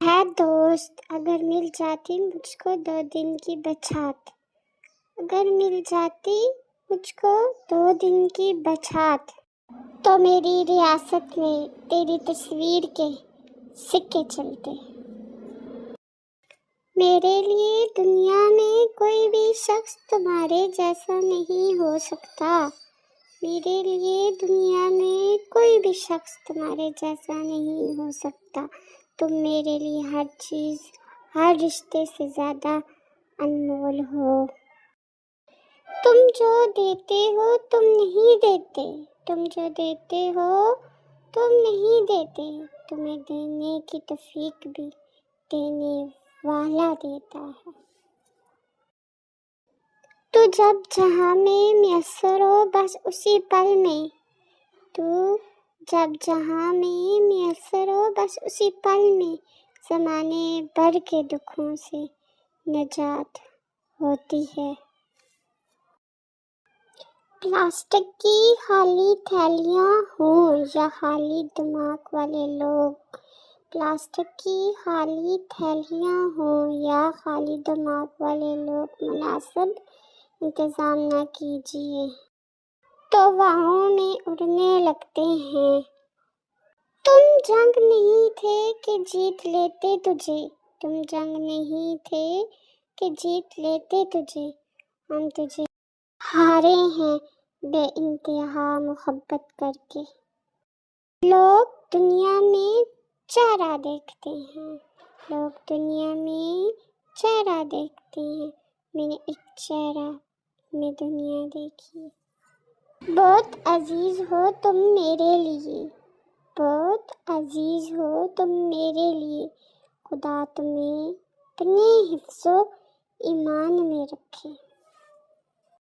ہے دوست اگر مل جاتی مجھ کو 2 دن کی بچات، اگر مل جاتی مجھ کو 2 دن کی بچات، تو میری ریاست میں تیری تصویر کے سکے چلتے۔ میرے لیے دنیا میں کوئی بھی شخص تمہارے جیسا نہیں ہو سکتا، میرے لیے دنیا میں کوئی بھی شخص تمہارے جیسا نہیں ہو سکتا، تم میرے لیے ہر چیز، ہر رشتے سے زیادہ انمول ہو۔ تم جو دیتے ہو تم نہیں دیتے، تم جو دیتے ہو تم نہیں دیتے، تمہیں دینے کی توفیق بھی دینے والا دیتا ہے۔ تو جب جہاں میں میسر ہو بس اسی پل میں، تو جب جہاں میں میسر ہو بس اسی پل میں، زمانے بھر کے دکھوں سے نجات ہوتی ہے۔ پلاسٹک کی خالی تھیلیاں ہوں یا خالی دماغ والے لوگ، پلاسٹک کی خالی تھیلیاں ہوں یا خالی دماغ والے لوگ، مناسب انتظام نہ کیجیے تو واہوں میں اڑنے لگتے ہیں۔ تم جنگ نہیں تھے کہ جیت لیتے تجھے، تم جنگ نہیں تھے کہ جیت لیتے تجھے، ہم تجھے ہارے ہیں بے انتہا محبت کر کے۔ لوگ دنیا میں چہرہ دیکھتے ہیں، لوگ دنیا میں چہرہ دیکھتے ہیں، میں نے ایک چہرہ میں دنیا دیکھی۔ بہت عزیز ہو تم میرے لیے، بہت عزیز ہو تم میرے لیے، خدا تمہیں اپنے حفظ و ایمان میں رکھے۔